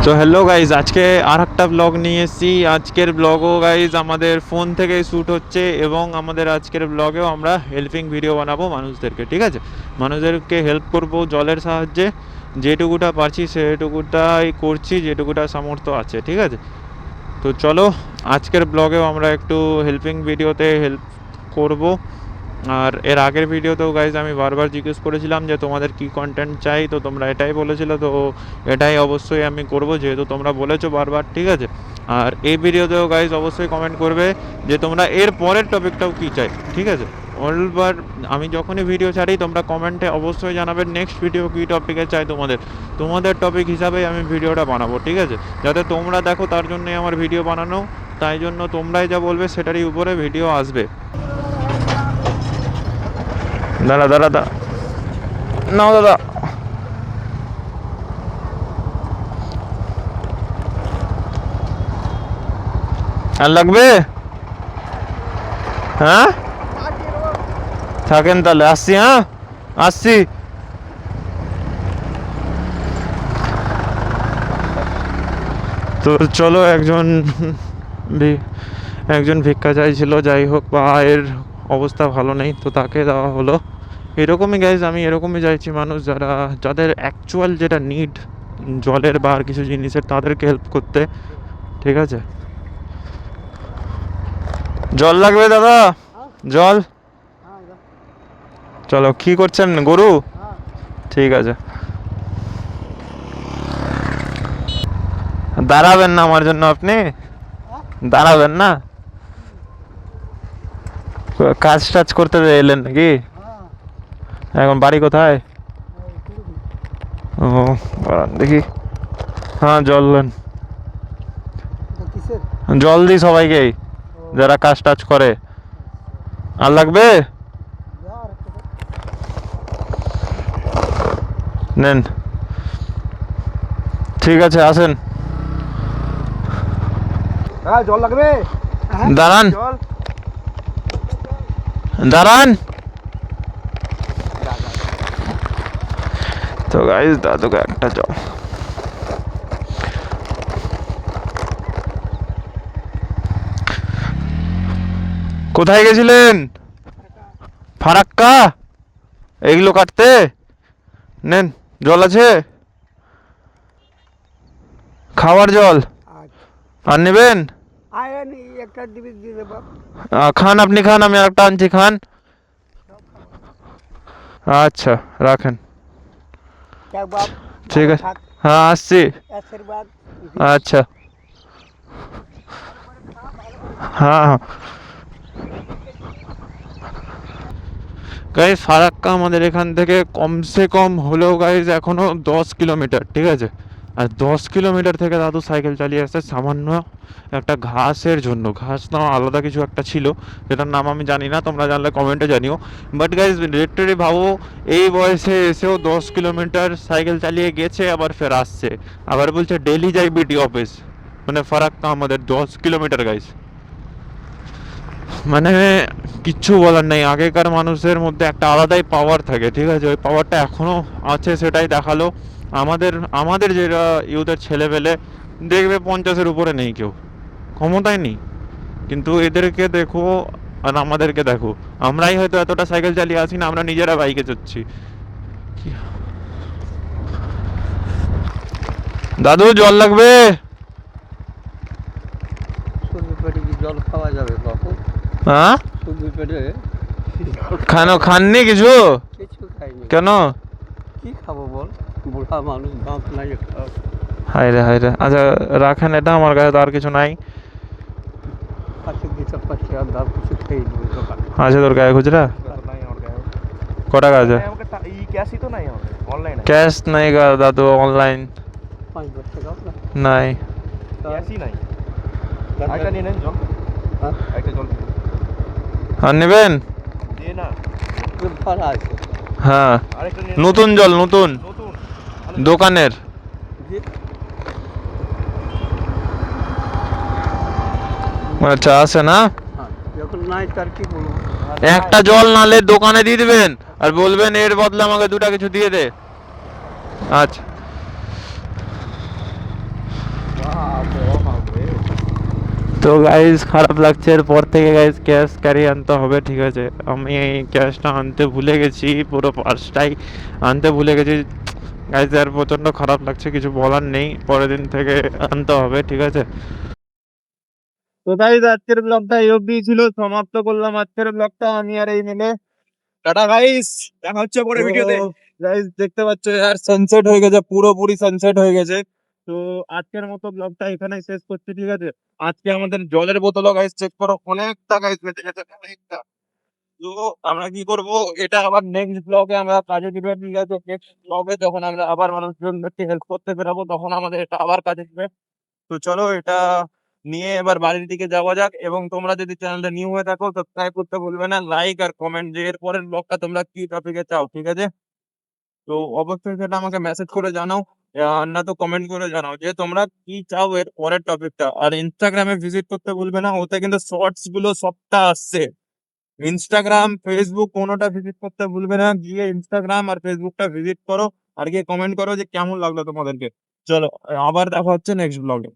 তো hello guys, আজকে আর একটা ব্লগ নিয়ে এসেছি। আজকের ব্লগও গাইজ আমাদের ফোন থেকে শ্যুট হচ্ছে এবং আমাদের আজকের ব্লগেও আমরা হেল্পিং ভিডিও বানাবো মানুষদেরকে, ঠিক আছে? মানুষদেরকে হেল্প করব জলের সাহায্যে, যেটুকুটা পারছি সেটুকুটাই করছি, যেটুকুটা সামর্থ্য আছে, ঠিক আছে? তো চলো আজকের ব্লগেও আমরা একটু হেল্পিং ভিডিওতে হেল্প করব। আর এর আগের ভিডিওতেও গাইজ আমি বারবার জিজ্ঞেস করেছিলাম যে তোমাদের কি কন্টেন্ট চাই, তো তোমরা এটাই বলেছিলে, তো এটাই অবশ্যই আমি করব যেহেতু তোমরা বলেছো বারবার, ঠিক আছে? আর এই ভিডিওতেও গাইজ অবশ্যই কমেন্ট করবে যে তোমরা এর পরের টপিকটাও কী চাই, ঠিক আছে? অলবার আমি যখনই ভিডিও ছাড়ি তোমরা কমেন্টে অবশ্যই জানাবে নেক্সট ভিডিও কী টপিকে চাই তোমাদের টপিক হিসাবেই আমি ভিডিওটা বানাবো, ঠিক আছে? যাতে তোমরা দেখো, তার জন্যই আমার ভিডিও বানানো। তাই জন্য তোমরাই যা বলবে সেটারই উপরে ভিডিও আসবে। দাঁড়া দাঁড়া দাঁড়া, নাও দাদা। আর লাগবে? হ্যাঁ থাকেন তাহলে, আসছি। হ্যাঁ আসছি। তো চলো, একজন ভিক্ষা চাইছিল, যাই হোক পায়ের অবস্থা ভালো নেই, তো তাকে দেওয়া হলো। এরকমই গাইজ, আমি এরকমই চাইছি মানুষ যাদের অ্যাকচুয়াল যেটা নিড জলের বা আর কিছু জিনিসের, তাদেরকে হেল্প করতে, ঠিক আছে? জল লাগবে দাদা? জল? চলো, কি করছেন, গরু? ঠিক আছে, দাঁড়াবেন না আমার জন্য? আপনি দাঁড়াবেন না? কাজ টাজ করতে এলেন নাকি? এখন বাড়ি কোথায়? ও দেখি। হ্যাঁ জল দেন, জল দিই সবাইকেই যারা কাজ টাজ করে। আর লাগবে? নেন, ঠিক আছে, আসেন। জল লাগবে? দাঁড়ান জল দাঁড়ান। তো গাইস দাদুকে একটা জল। কোথায় গেছিলেন? ফারাক্কা? এইগুলো কাটতে? নেন, জল আছে, খাওয়ার জল। আর নেবেন? খান, আপনি খান, আমি একটা আনছি, খান। আচ্ছা রাখেন, ঠিক আছে। হ্যাঁ আসছি। আচ্ছা, হ্যাঁ হ্যাঁ। গাইজ ফারাক্কা আমাদের এখান থেকে কমসে কম হলেও গাইজ এখনও 10 কিলোমিটার, ঠিক আছে? আর 10 কিলোমিটার থেকে দাদু সাইকেল চালিয়ে আসছে সামান্য একটা ঘাসের জন্য। ঘাস না আলাদা কিছু একটা ছিল, যেটার নাম আমি জানি না, তোমরা জানলে কমেন্টে জানিও। বাট গাইজ লিটারালি ভাবো, এই বয়সে এসেও 10 কিলোমিটার সাইকেল চালিয়ে গেছে, আবার ফের আসছে, আবার বলছে ডেলি যাই বিটি অফিস। মানে ফারাক্কা আমাদের 10 কিলোমিটার গাইজ, মানে কিচ্ছু বলার নেই। আগেকার মানুষের মধ্যে একটা আলাদাই পাওয়ার থাকে, ঠিক আছে? ওই পাওয়ারটা এখনও আছে, সেটাই দেখালো। আমাদের আমাদের যেটা ইউথের ছেলেপেলে দেখবে 50-এর উপরে নেই কেউ, ক্ষমতায় নেই। কিন্তু এদেরকে দেখো আর আমাদেরকে দেখো, আমরাই হয়তো এতটা সাইকেল চালিয়ে আসি না, আমরা নিজেরা বাইকে চড়ছি। দাদু জল লাগবে? জল খাওয়া যাবে বাপু? হ্যাঁ খাননি কিছু? কিছু খাইনি। কেন? কি খাবো বল, বুড়া মানুষ, দাঁত নাই। হায় রে হায় রে। আচ্ছা রাখেন এটা, আমার কাছে তো আর কিছু নাই। আছে তোর গায়ে খুচরা? ক টাকা আছে? ক্যাশ নাই গা দাদু, অনলাইন নাই। আর নেবেন? হ্যাঁ নতুন জল, নতুন দোকানের। আচ্ছা আছে না? একটা জল নালে দোকানে দিয়ে দিবেন আর বলবেন এর বদলে আমাকে দুটা কিছু দিয়ে দে। আচ্ছা তো গাইজ খারাপ লাগছে, এরপর থেকে গাইজ ক্যাশ ক্যারি আনতে হবে, ঠিক আছে? আমি এই ক্যাশটা আনতে ভুলে গেছি, পুরো পার্সটাই আনতে ভুলে গেছি গাইজ। আর প্রচণ্ড খারাপ লাগছে, কিছু বলার নেই, পরের দিন থেকে আনতে হবে, ঠিক আছে? তো গাইজ আজকের ব্লগটা এই অবধি ছিল, সমাপ্ত করলাম আজকের ব্লগটা আমি আর এই মিলে। টাটা গাইস, দেখা হচ্ছে পরে ভিডিওতে। গাইস দেখতে পাচ্ছ यार সানসেট হয়ে গেছে, পুরোপুরি সানসেট হয়ে গেছে। তো আজকের মতো ব্লগটা এখানেই শেষ করছি, ঠিক আছে? আজকে আমাদের জলের বোতলও গাইস চেক করো, অনেকটা গাইস বেঁচে গেছে, অনেকটা। তো আমরা কি করব, এটা আবার নেক্সট ব্লগে আমরা কাজে দিবে, ঠিক আছে? নেক্সট ব্লগে যখন আমরা আবার মানুষজনকে হেল্প করতে বেরাবো তখন আমাদের এটা আবার কাজে দিবে। তো চলো এটা নিয়ে এবার বাড়ির দিকে যাওয়া যাক, এবং তোমরা যদি চ্যানেলটা নিউ হয়ে থাকো সাবস্ক্রাইব করতে ভুলবে না, লাইক আর কমেন্ট যে এর পরের ব্লগটা তোমরা কি টপিকে চাও, ঠিক আছে? তো অবশ্যই সেটা আমাকে মেসেজ করে জানাও, না তো কমেন্ট করে জানাও যে তোমরা কি চাও এর পরের টপিকটা। আর ইনস্টাগ্রামে ভিজিট করতে ভুলবে না, ওতে কিন্তু শর্টস গুলো সবটা আসছে। ইনস্টাগ্রাম ফেসবুক কোনোটা ভিজিট করতে ভুলবে না, গিয়ে ইনস্টাগ্রাম আর ফেসবুকটা ভিজিট করো, আর গিয়ে কমেন্ট করো যে কেমন লাগলো তোমাদেরকে। চলো আবার দেখা হচ্ছে নেক্সট ব্লগে।